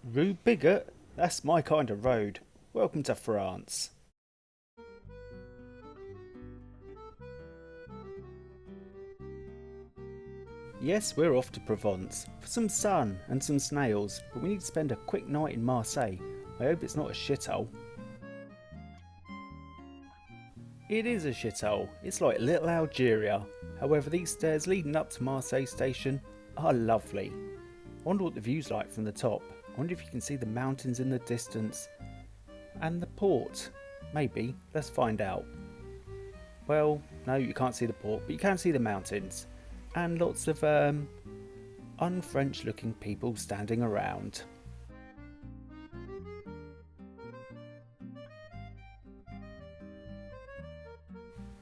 Rue Bigot? That's my kind of road. Welcome to France. Yes, we're off to Provence for some sun and some snails, but we need to spend a quick night in Marseille. I hope it's not a shithole. It is a shithole. It's like little Algeria. However, these stairs leading up to Marseille station are lovely. I wonder what the view's like from the top. I wonder if you can see the mountains in the distance and the port. Maybe. Let's find out. Well, no, you can't see the port, but you can see the mountains and lots of un-French looking people standing around.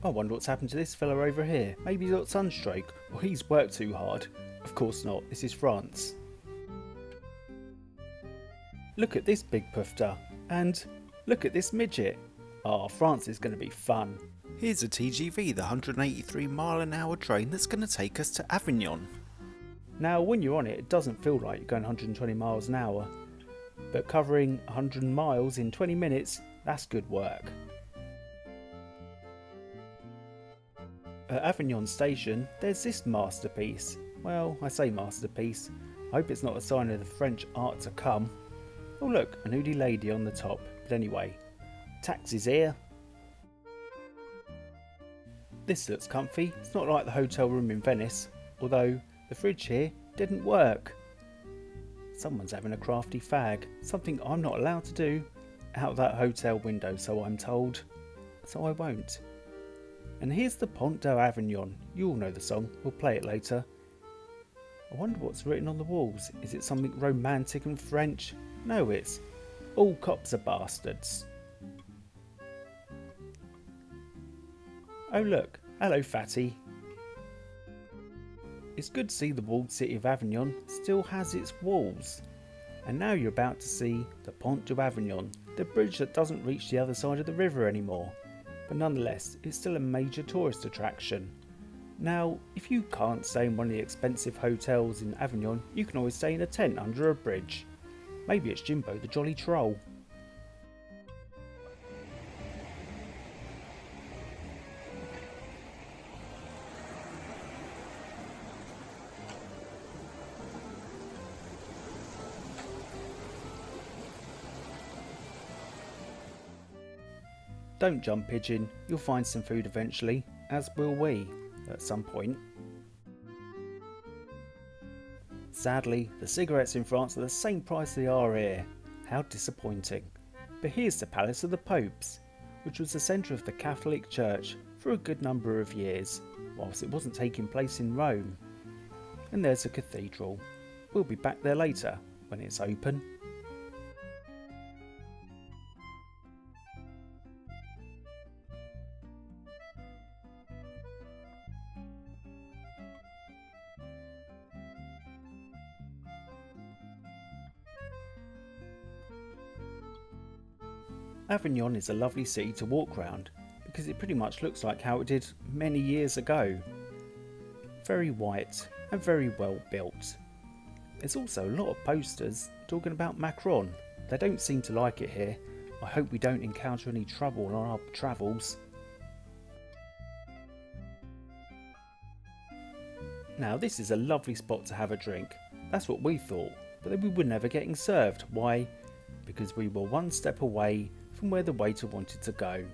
I wonder what's happened to this fella over here. Maybe he's got sunstroke, or he's worked too hard. Of course not, this is France. Look at this big poofter, and look at this midget. France is going to be fun. Here's a TGV, the 183-mile-an-hour train that's going to take us to Avignon. Now when you're on it, it doesn't feel like you're going 120 miles an hour, but covering 100 miles in 20 minutes, that's good work. At Avignon station, there's this masterpiece. Well, I say masterpiece. I hope it's not a sign of the French art to come. Oh look, a nudie lady on the top. But anyway, taxi's here. This looks comfy. It's not like the hotel room in Venice, although the fridge here didn't work. Someone's having a crafty fag, something I'm not allowed to do, out that hotel window, so I'm told. So I won't. And here's the Pont d'Avignon. You all know the song, we'll play it later. I wonder what's written on the walls. Is it something romantic and French? No, it's all cops are bastards. Oh look, hello fatty. It's good to see the walled city of Avignon still has its walls. And now you're about to see the Pont d'Avignon, the bridge that doesn't reach the other side of the river anymore. But nonetheless, it's still a major tourist attraction. Now, if you can't stay in one of the expensive hotels in Avignon, you can always stay in a tent under a bridge. Maybe it's Jimbo the Jolly Troll. Don't jump, pigeon, you'll find some food eventually, as will we, at some point. Sadly, the cigarettes in France are the same price they are here. How disappointing. But here's the Palace of the Popes, which was the centre of the Catholic Church for a good number of years, whilst it wasn't taking place in Rome. And there's a cathedral. We'll be back there later, when it's open. Avignon is a lovely city to walk round because it pretty much looks like how it did many years ago. Very white and very well built. There's also a lot of posters talking about Macron. They don't seem to like it here. I hope we don't encounter any trouble on our travels. Now this is a lovely spot to have a drink. That's what we thought, but then we were never getting served. Why? Because we were one step away from where the waiter wanted to go.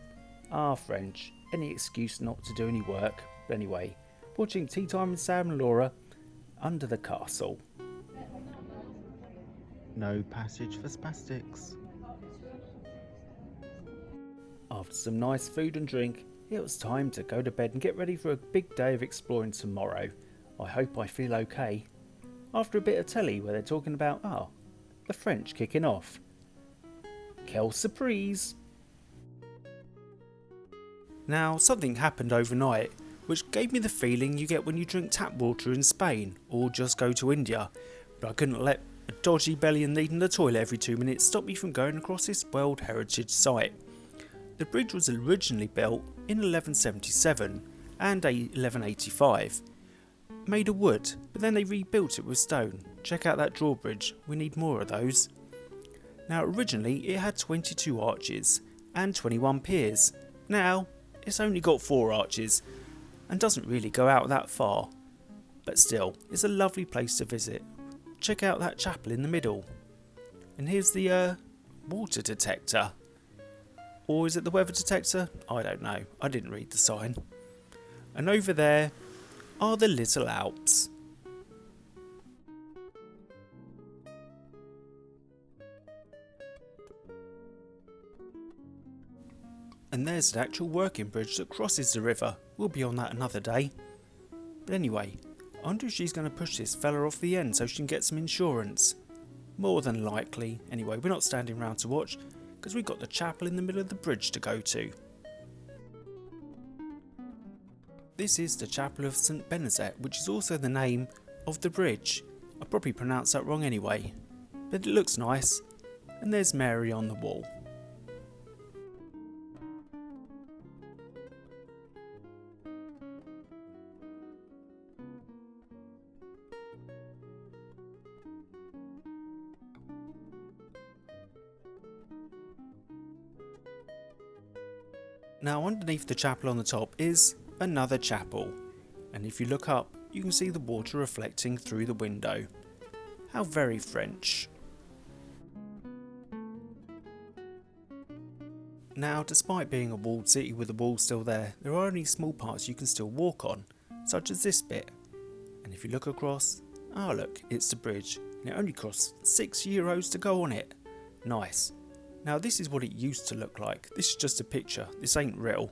French, any excuse not to do any work. But anyway, watching Tea Time with Sam and Laura under the castle. No passage for spastics. After some nice food and drink, it was time to go to bed and get ready for a big day of exploring tomorrow. I hope I feel okay. After a bit of telly where they're talking about, the French kicking off. Quelle surprise! Now, something happened overnight, which gave me the feeling you get when you drink tap water in Spain, or just go to India, but I couldn't let a dodgy belly and needing the toilet every 2 minutes stop me from going across this World Heritage Site. The bridge was originally built in 1177 and 1185, made of wood, but then they rebuilt it with stone. Check out that drawbridge, we need more of those. Now originally it had 22 arches and 21 piers. Now it's only got 4 arches and doesn't really go out that far. But still, it's a lovely place to visit. Check out that chapel in the middle. And here's the water detector. Or is it the weather detector? I don't know. I didn't read the sign. And over there are the Little Alps. And there's an actual working bridge that crosses the river. We'll be on that another day. But anyway, I wonder if she's going to push this fella off the end so she can get some insurance. More than likely. Anyway, we're not standing around to watch because we've got the chapel in the middle of the bridge to go to. This is the Chapel of St Benazet, which is also the name of the bridge. I probably pronounced that wrong anyway. But it looks nice. And there's Mary on the wall. Now underneath the chapel on the top is another chapel, and if you look up you can see the water reflecting through the window. How very French. Now despite being a walled city with the walls still there are only small parts you can still walk on, such as this bit. And if you look across, look, it's the bridge, and it only costs €6 to go on it. Nice. Now this is what it used to look like. This is just a picture, this ain't real.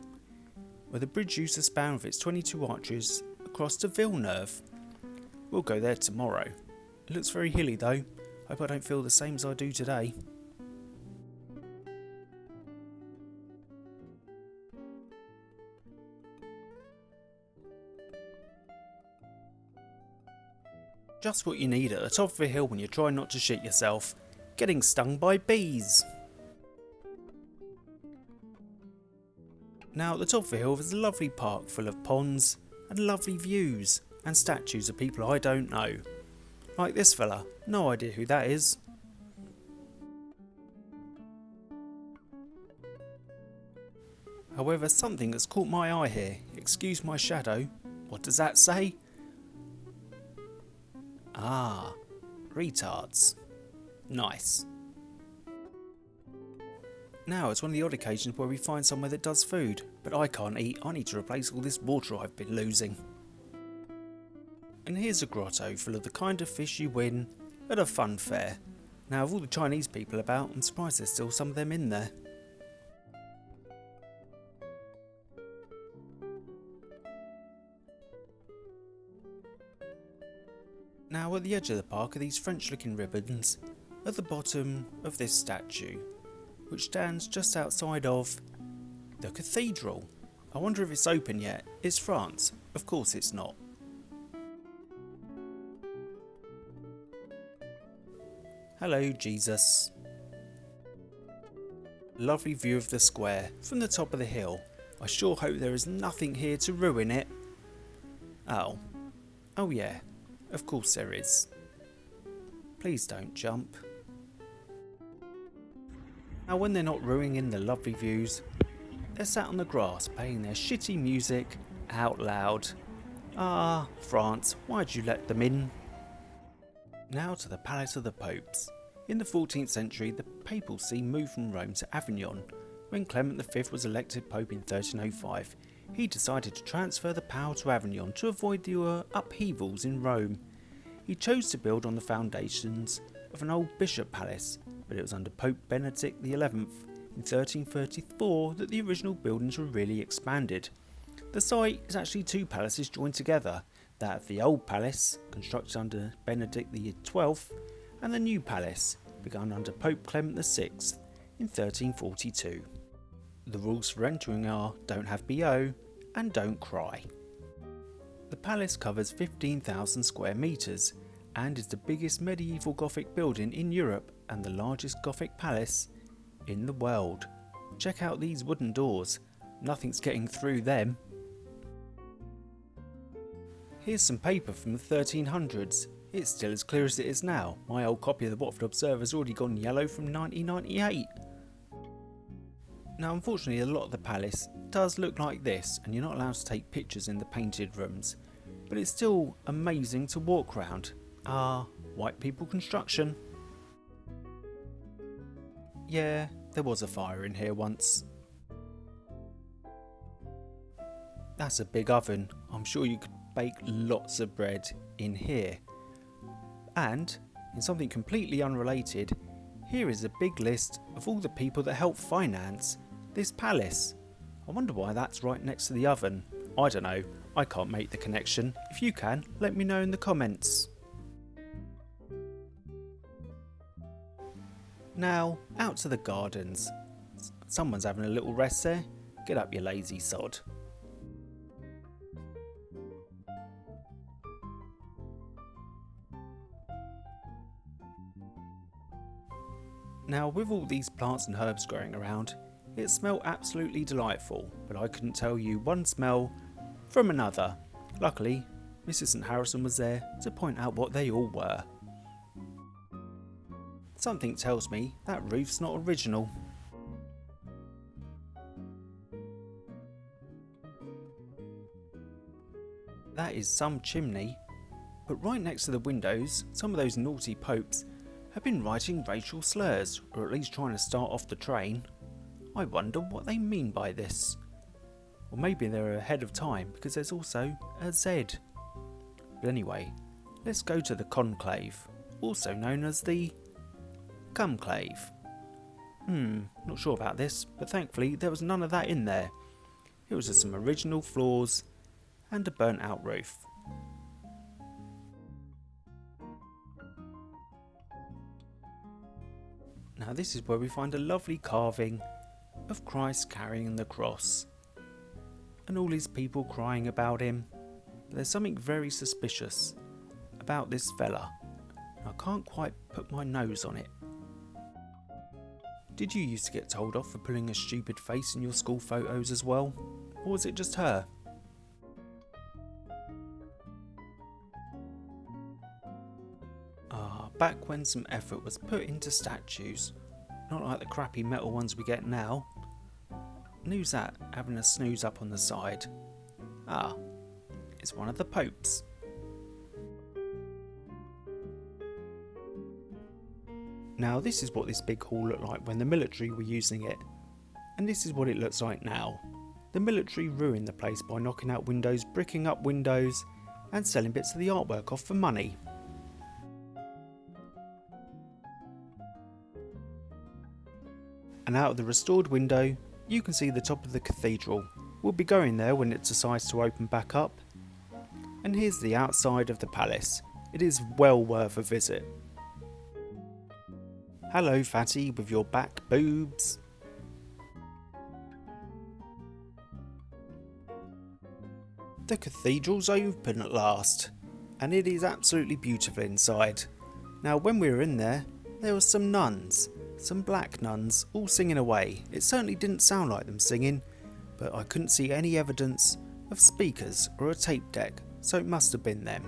Where the bridge used to span with its 22 arches across to Villeneuve. We'll go there tomorrow. It looks very hilly though. Hope I don't feel the same as I do today. Just what you need at the top of a hill when you're trying not to shit yourself. Getting stung by bees. Now at the top of the hill there's a lovely park full of ponds and lovely views and statues of people I don't know. Like this fella, no idea who that is. However, something that's caught my eye here. Excuse my shadow. What does that say? Retards. Nice. Now it's one of the odd occasions where we find somewhere that does food, but I can't eat, I need to replace all this water I've been losing. And here's a grotto full of the kind of fish you win at a fun fair. Now of all the Chinese people about, I'm surprised there's still some of them in there. Now at the edge of the park are these French looking ribbons at the bottom of this statue, which stands just outside of the cathedral. I wonder if it's open yet. It's France. Of course it's not. Hello Jesus. Lovely view of the square from the top of the hill. I sure hope there is nothing here to ruin it. Oh yeah, of course there is. Please don't jump. Now when they're not ruining the lovely views, they're sat on the grass playing their shitty music out loud. France, why'd you let them in? Now to the Palace of the Popes. In the 14th century, the papacy moved from Rome to Avignon. When Clement V was elected Pope in 1305, he decided to transfer the power to Avignon to avoid the upheavals in Rome. He chose to build on the foundations of an old bishop palace, but it was under Pope Benedict XI in 1334 that the original buildings were really expanded. The site is actually 2 palaces joined together, that of the old palace, constructed under Benedict XII, and the new palace, begun under Pope Clement VI in 1342. The rules for entering are don't have BO and don't cry. The palace covers 15,000 square metres and is the biggest medieval Gothic building in Europe and the largest Gothic palace in the world. Check out these wooden doors, nothing's getting through them. Here's some paper from the 1300s. It's still as clear as it is now. My old copy of the Watford Observer's already gone yellow from 1998. Now unfortunately a lot of the palace does look like this, and you're not allowed to take pictures in the painted rooms, but it's still amazing to walk round. White people construction. Yeah, there was a fire in here once. That's a big oven. I'm sure you could bake lots of bread in here. And, in something completely unrelated, here is a big list of all the people that help finance this palace. I wonder why that's right next to the oven. I don't know, I can't make the connection. If you can, let me know in the comments. Now, out to the gardens. Someone's having a little rest there. Get up, you lazy sod. Now, with all these plants and herbs growing around, it smelled absolutely delightful, but I couldn't tell you one smell from another. Luckily, Mrs. Saintharrison was there to point out what they all were. Something tells me that roof's not original. That is some chimney, but right next to the windows, some of those naughty popes have been writing racial slurs, or at least trying to start off the train. I wonder what they mean by this. Or maybe they're ahead of time, because there's also a Z. But anyway, let's go to the conclave, also known as the Cumclave. Not sure about this, but thankfully there was none of that in there. It was just some original floors and a burnt out roof. Now this is where we find a lovely carving of Christ carrying the cross, and all his people crying about him. But there's something very suspicious about this fella. I can't quite put my nose on it. Did you used to get told off for pulling a stupid face in your school photos as well? Or was it just her? Back when some effort was put into statues, not like the crappy metal ones we get now. And who's that having a snooze up on the side? It's one of the popes. Now this is what this big hall looked like when the military were using it, and this is what it looks like now. The military ruined the place by knocking out windows, bricking up windows, and selling bits of the artwork off for money. And out of the restored window, you can see the top of the cathedral. We'll be going there when it decides to open back up. And here's the outside of the palace. It is well worth a visit. Hello fatty with your back boobs. The cathedral's open at last, and it is absolutely beautiful inside. Now when we were in there were some nuns. Some black nuns all singing away. It certainly didn't sound like them singing, but I couldn't see any evidence of speakers or a tape deck, so it must have been them.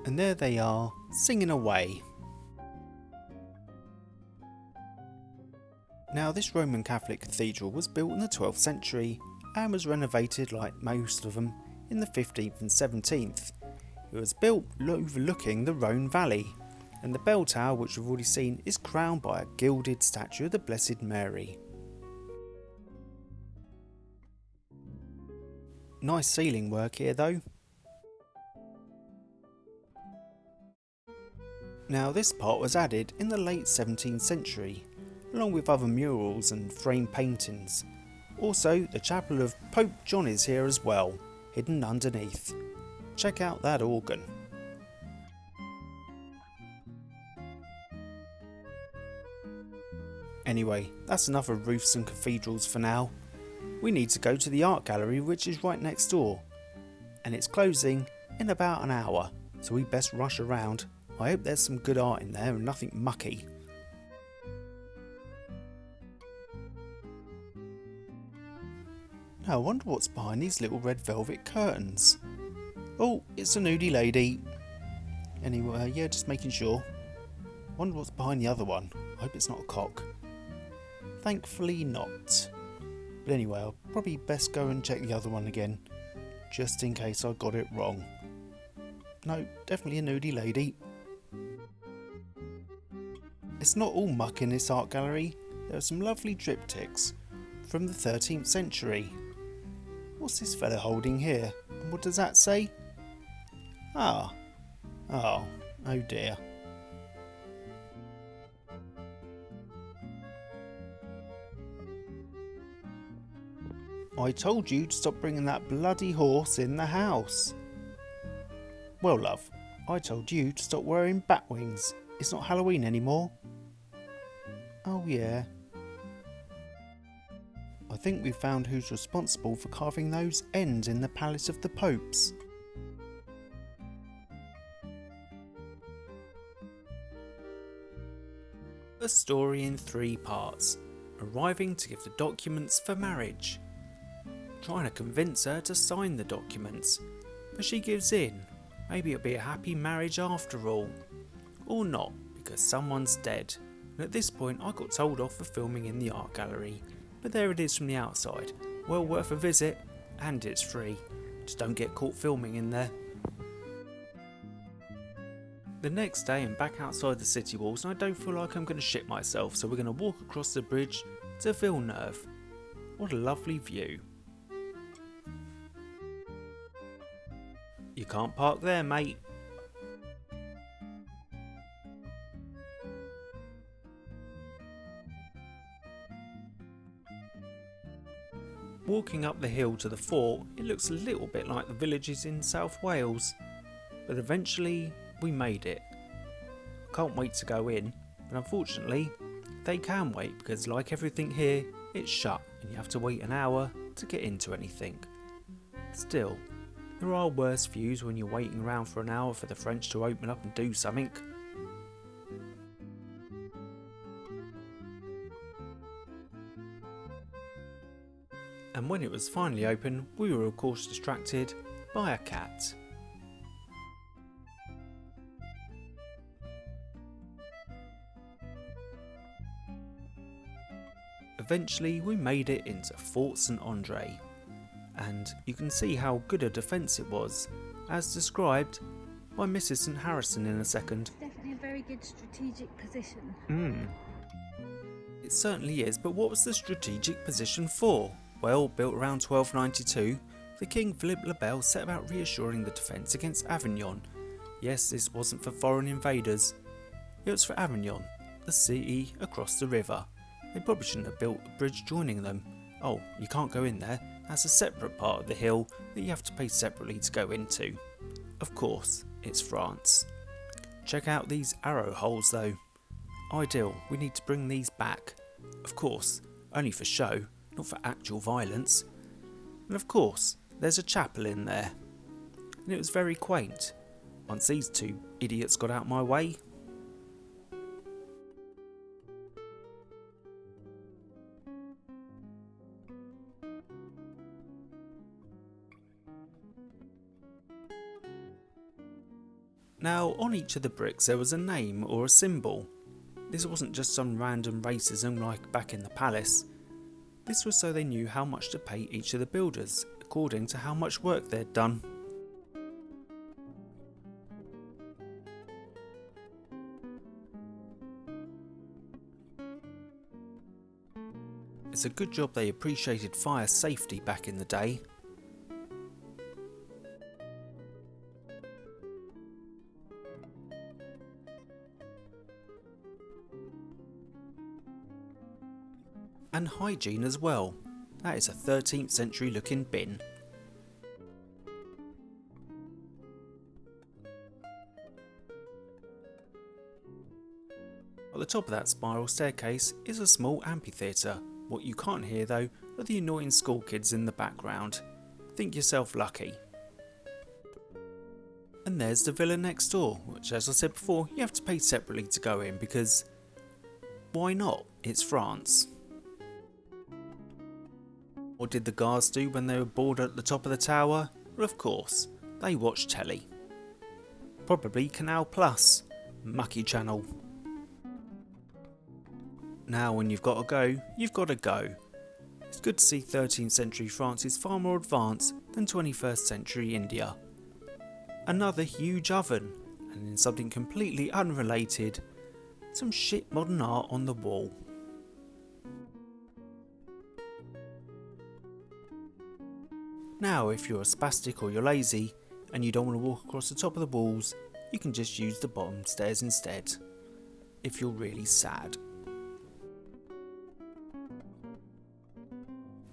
And there they are, singing away. Now this Roman Catholic cathedral was built in the 12th century and was renovated like most of them in the 15th and 17th. It was built overlooking the Rhone Valley, and the bell tower, which we've already seen, is crowned by a gilded statue of the Blessed Mary. Nice ceiling work here though. Now this part was added in the late 17th century, along with other murals and framed paintings. Also, the chapel of Pope John is here as well, hidden underneath. Check out that organ. Anyway, that's enough of roofs and cathedrals for now. We need to go to the art gallery, which is right next door, and it's closing in about an hour, so we best rush around. I hope there's some good art in there and nothing mucky. I wonder what's behind these little red velvet curtains. Oh, it's a nudie lady. Anyway, yeah, just making sure. Wonder what's behind the other one. I hope it's not a cock. Thankfully not. But anyway, I'll probably best go and check the other one again, just in case I got it wrong. No, definitely a nudie lady. It's not all muck in this art gallery. There are some lovely triptychs from the 13th century. What's this fella holding here? And what does that say? Oh dear. I told you to stop bringing that bloody horse in the house. Well, love, I told you to stop wearing bat wings. It's not Halloween anymore. Oh yeah. I think we've found who's responsible for carving those ends in the Palace of the Popes. A story in 3 parts. Arriving to give the documents for marriage. Trying to convince her to sign the documents, but she gives in. Maybe it'll be a happy marriage after all. Or not, because someone's dead. And at this point I got told off for filming in the art gallery. But there it is from the outside. Well worth a visit, and it's free. Just don't get caught filming in there. The next day I'm back outside the city walls and I don't feel like I'm going to shit myself, so we're going to walk across the bridge to Villeneuve. What a lovely view. You can't park there, mate. Walking up the hill to the fort, it looks a little bit like the villages in South Wales, but eventually we made it. Can't wait to go in, but unfortunately they can wait because, like everything here, it's shut and you have to wait an hour to get into anything. Still, there are worse views when you're waiting around for an hour for the French to open up and do something. And when it was finally open, we were of course distracted by a cat. Eventually we made it into Fort St Andre, and you can see how good a defence it was, as described by Mrs Saintharrison in a second. Definitely a very good strategic position. It certainly is, but what was the strategic position for? Well, built around 1292, the King Philip le Bel set about reassuring the defence against Avignon. Yes, this wasn't for foreign invaders, it was for Avignon, the city across the river. They probably shouldn't have built a bridge joining them. Oh, you can't go in there, that's a separate part of the hill that you have to pay separately to go into. Of course, it's France. Check out these arrow holes though. Ideal, we need to bring these back. Of course, only for show, not for actual violence. And of course, there's a chapel in there. And it was very quaint, once these two idiots got out my way. Now, on each of the bricks there was a name or a symbol. This wasn't just some random racism like back in the palace. This was so they knew how much to pay each of the builders, according to how much work they'd done. It's a good job they appreciated fire safety back in the day. And hygiene as well. That is a 13th century looking bin. At the top of that spiral staircase is a small amphitheatre. What you can't hear though are the annoying school kids in the background. Think yourself lucky. And there's the villa next door, which, as I said before, you have to pay separately to go in because why not? It's France. What did the guards do when they were bored at the top of the tower? Well, of course, they watched telly. Probably Canal Plus, mucky channel. Now when you've got to go, you've got to go. It's good to see 13th century France is far more advanced than 21st century India. Another huge oven, and in something completely unrelated, some shit modern art on the wall. Now if you're a spastic or you're lazy and you don't want to walk across the top of the walls, you can just use the bottom stairs instead, if you're really sad.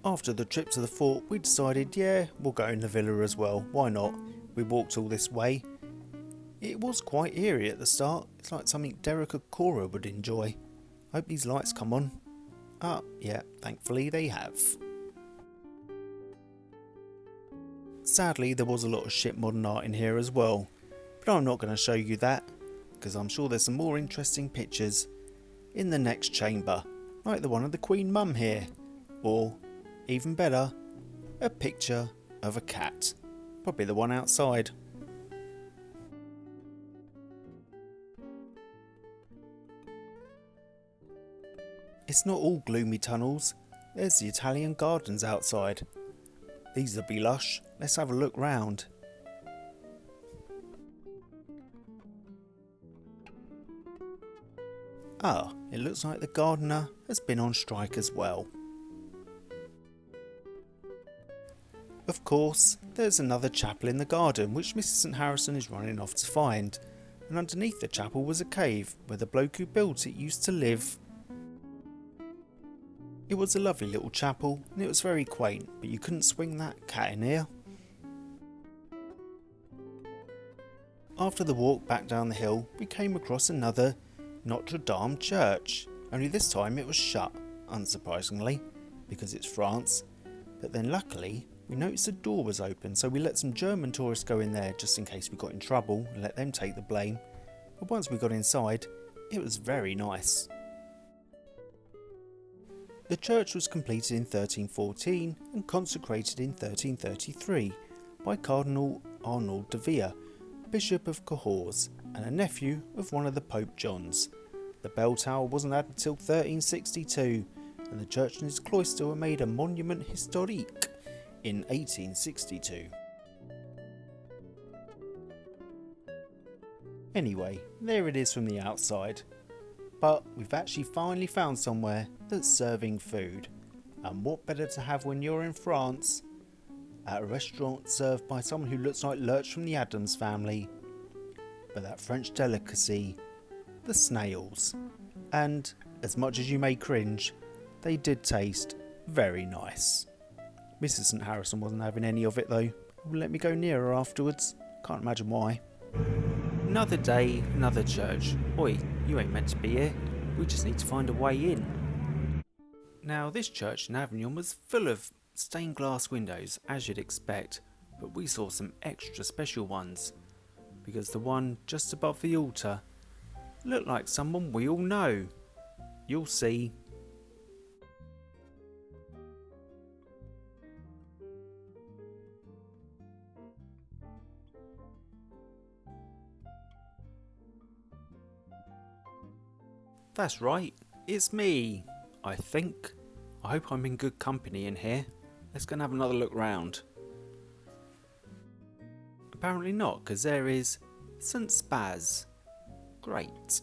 After the trip to the fort, we decided, yeah, we'll go in the villa as well, why not? We walked all this way. It was quite eerie at the start, it's like something Derek or Cora would enjoy. Hope these lights come on. Ah, yeah, thankfully they have. Sadly, there was a lot of shit modern art in here as well, but I'm not going to show you that, because I'm sure there's some more interesting pictures in the next chamber, like the one of the Queen Mum here, or, even better, a picture of a cat, probably the one outside. It's not all gloomy tunnels, there's the Italian gardens outside. These will be lush. Let's have a look round. Ah, it looks like the gardener has been on strike as well. Of course, there's another chapel in the garden which Mrs. Saintharrison is running off to find, and underneath the chapel was a cave where the bloke who built it used to live. It was a lovely little chapel and it was very quaint, but you couldn't swing that cat in here. After the walk back down the hill, we came across another Notre Dame church, only this time it was shut, unsurprisingly, because it's France. But then luckily, we noticed the door was open, so we let some German tourists go in there just in case we got in trouble and let them take the blame. But once we got inside, it was very nice. The church was completed in 1314 and consecrated in 1333 by Cardinal Arnaud de Vere, Bishop of Cahors and a nephew of one of the Pope Johns. The bell tower wasn't added until 1362 and the church and its cloister were made a monument historique in 1862. Anyway, there it is from the outside. But we've actually finally found somewhere that's serving food. And what better to have when you're in France? At a restaurant served by someone who looks like Lurch from the Addams Family. But that French delicacy, the snails. And, as much as you may cringe, they did taste very nice. Mrs. Saintharrison wasn't having any of it though. Wouldn't let me go near her afterwards. Can't imagine why. Another day, another church. Oi, you ain't meant to be here. We just need to find a way in. Now, this church in Avignon was full of stained glass windows, as you'd expect, but we saw some extra special ones, because the one just above the altar looked like someone we all know. You'll see. That's right, it's me, I think. I hope I'm in good company in here. Let's go and have another look round. Apparently not, because there is St. Spaz. Great.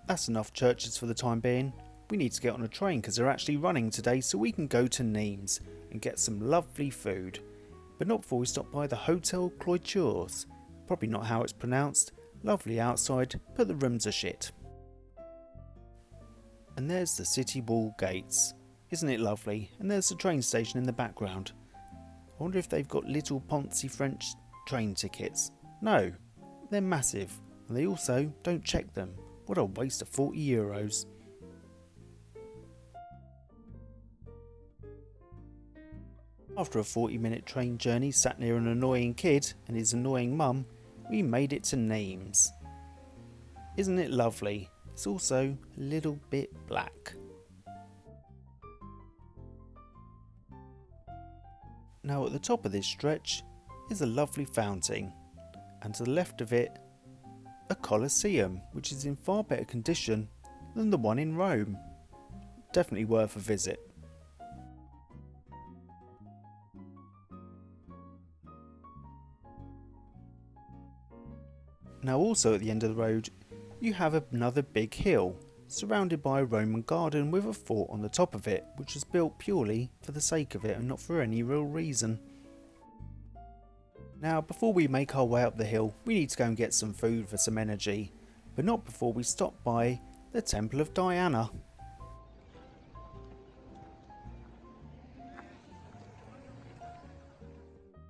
That's enough churches for the time being. We need to get on a train because they're actually running today so we can go to Nimes and get some lovely food. But not before we stop by the Hotel Cloitur's. Probably not how it's pronounced. Lovely outside, but the rooms are shit. And there's the city wall gates. Isn't it lovely? And there's the train station in the background. I wonder if they've got little poncy French train tickets. No, they're massive. And they also don't check them. What a waste of €40. After a 40-minute train journey sat near an annoying kid and his annoying mum, we made it to Nimes. Isn't it lovely? It's also a little bit black. Now at the top of this stretch is a lovely fountain, and to the left of it a Colosseum, which is in far better condition than the one in Rome. Definitely worth a visit. Now also at the end of the road you have another big hill surrounded by a Roman garden with a fort on the top of it, which was built purely for the sake of it and not for any real reason. Now before we make our way up the hill we need to go and get some food for some energy, but not before we stop by the Temple of Diana.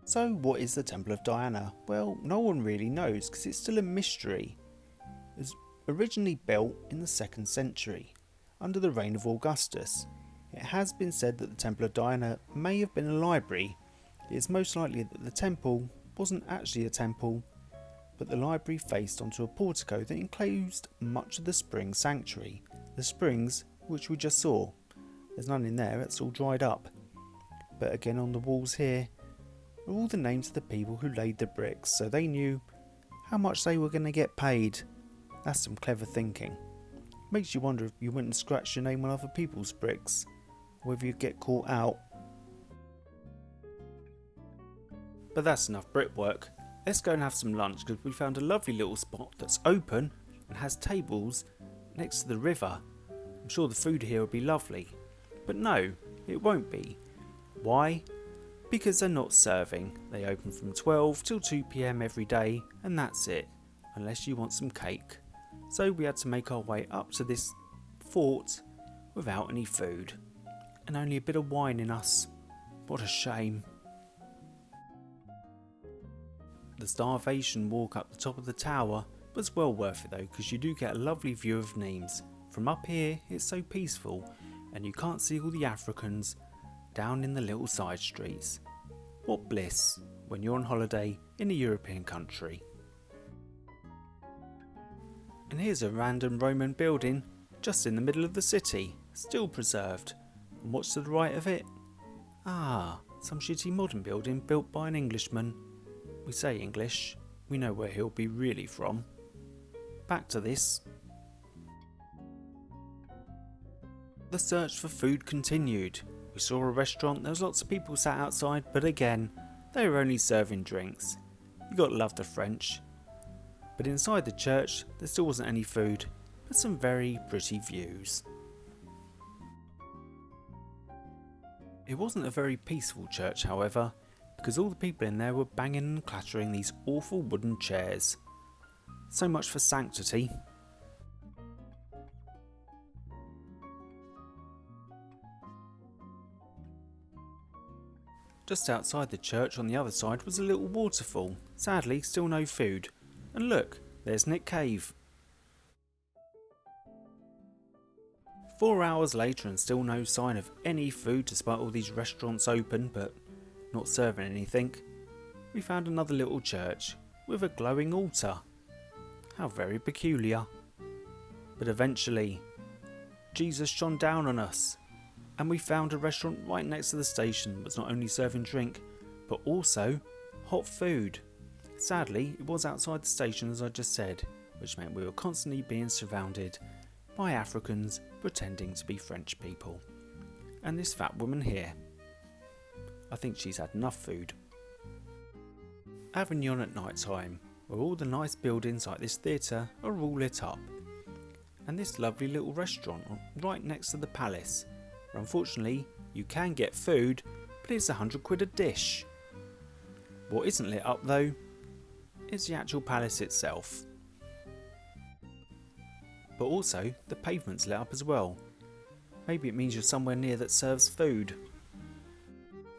So what is the Temple of Diana? Well, no one really knows because it's still a mystery. It was originally built in the 2nd century under the reign of Augustus. It has been said that the Temple of Diana may have been a library. It is most likely that the temple wasn't actually a temple, but the library faced onto a portico that enclosed much of the spring sanctuary. The springs which we just saw. There's none in there, it's all dried up. But again on the walls here are all the names of the people who laid the bricks, so they knew how much they were going to get paid. That's some clever thinking. Makes you wonder if you went and scratched your name on other people's bricks, or whether you'd get caught out. But that's enough brickwork. Let's go and have some lunch because we found a lovely little spot that's open and has tables next to the river. I'm sure the food here will be lovely. But no, it won't be. Why? Because they're not serving. They open from 12 till 2 PM every day and that's it, unless you want some cake. So we had to make our way up to this fort without any food and only a bit of wine in us. What a shame. The starvation walk up the top of the tower was well worth it though, because you do get a lovely view of Nimes. From up here it's so peaceful and you can't see all the Africans down in the little side streets. What bliss when you're on holiday in a European country. And here's a random Roman building just in the middle of the city, still preserved. And what's to the right of it? Ah, some shitty modern building built by an Englishman. We say English, we know where he'll be really from. Back to this. The search for food continued. We saw a restaurant, there was lots of people sat outside, but again, they were only serving drinks. You gotta love the French. But inside the church, there still wasn't any food, but some very pretty views. It wasn't a very peaceful church, however, because all the people in there were banging and clattering these awful wooden chairs. So much for sanctity. Just outside the church on the other side was a little waterfall. Sadly, still no food. And look, there's Nick Cave. 4 hours later and still no sign of any food despite all these restaurants open but not serving anything. We found another little church with a glowing altar. How very peculiar. But eventually, Jesus shone down on us and we found a restaurant right next to the station that was not only serving drink but also hot food. Sadly, it was outside the station as I just said, which meant we were constantly being surrounded by Africans pretending to be French people. And this fat woman here. I think she's had enough food. Avignon at night time, where all the nice buildings like this theatre are all lit up. And this lovely little restaurant right next to the palace, where unfortunately you can get food, but it's £100 a dish. What isn't lit up though is the actual palace itself. But also the pavement's lit up as well. Maybe it means you're somewhere near that serves food.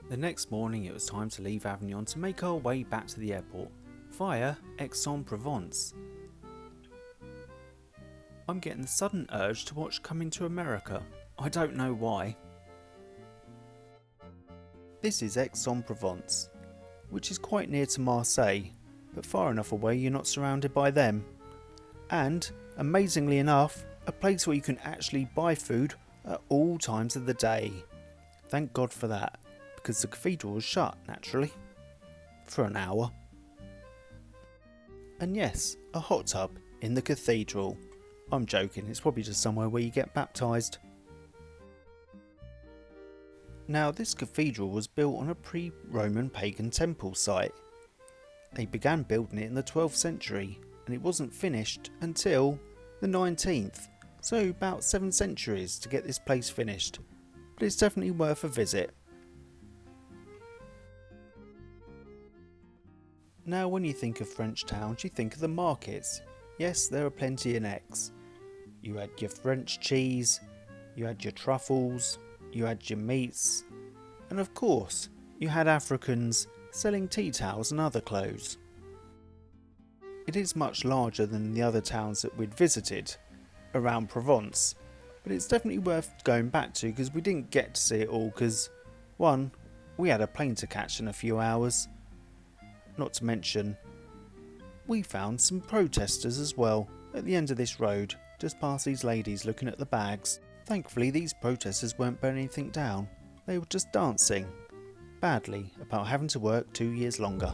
The next morning it was time to leave Avignon to make our way back to the airport via Aix-en-Provence. I'm getting the sudden urge to watch Coming to America. I don't know why. This is Aix-en-Provence, which is quite near to Marseille, but far enough away you're not surrounded by them. And, amazingly enough, a place where you can actually buy food at all times of the day. Thank God for that, because the cathedral was shut, naturally, for an hour. And yes, a hot tub in the cathedral. I'm joking, it's probably just somewhere where you get baptised. Now, this cathedral was built on a pre-Roman pagan temple site. They began building it in the 12th century, and it wasn't finished until the 19th, so about 7 centuries to get this place finished, but it's definitely worth a visit. Now, when you think of French towns, you think of the markets. Yes, there are plenty in Aix. You had your French cheese, you had your truffles, you had your meats, and of course, you had Africans selling tea towels and other clothes. It is much larger than the other towns that we'd visited around Provence, but it's definitely worth going back to because we didn't get to see it all because, one, we had a plane to catch in a few hours, not to mention we found some protesters as well at the end of this road, just past these ladies looking at the bags. Thankfully these protesters weren't burning anything down, they were just dancing badly about having to work 2 years longer.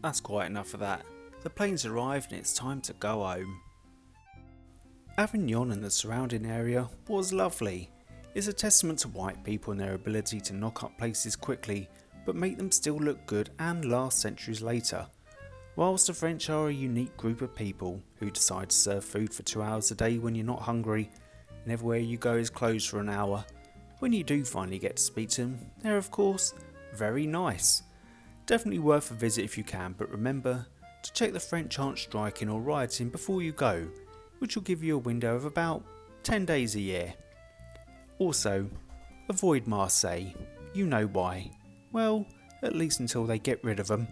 That's quite enough of that. The plane's arrived and it's time to go home. Avignon and the surrounding area was lovely. It's a testament to white people and their ability to knock up places quickly but make them still look good and last centuries later. Whilst the French are a unique group of people who decide to serve food for 2 hours a day when you're not hungry and everywhere you go is closed for an hour, when you do finally get to speak to them, they're of course very nice. Definitely worth a visit if you can, but remember to check the French aren't striking or rioting before you go, which will give you a window of about 10 days a year. Also, avoid Marseille, you know why. Well, at least until they get rid of them.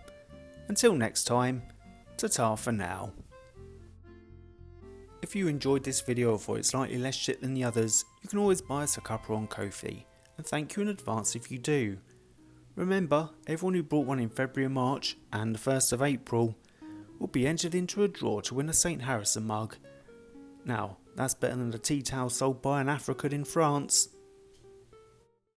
Until next time, ta-ta for now. If you enjoyed this video or thought it's slightly less shit than the others, you can always buy us a Cuppa on Ko-fi, and thank you in advance if you do. Remember, everyone who bought one in February and March and the 1st of April will be entered into a draw to win a Saintharrison mug. Now, that's better than the tea towel sold by an African in France.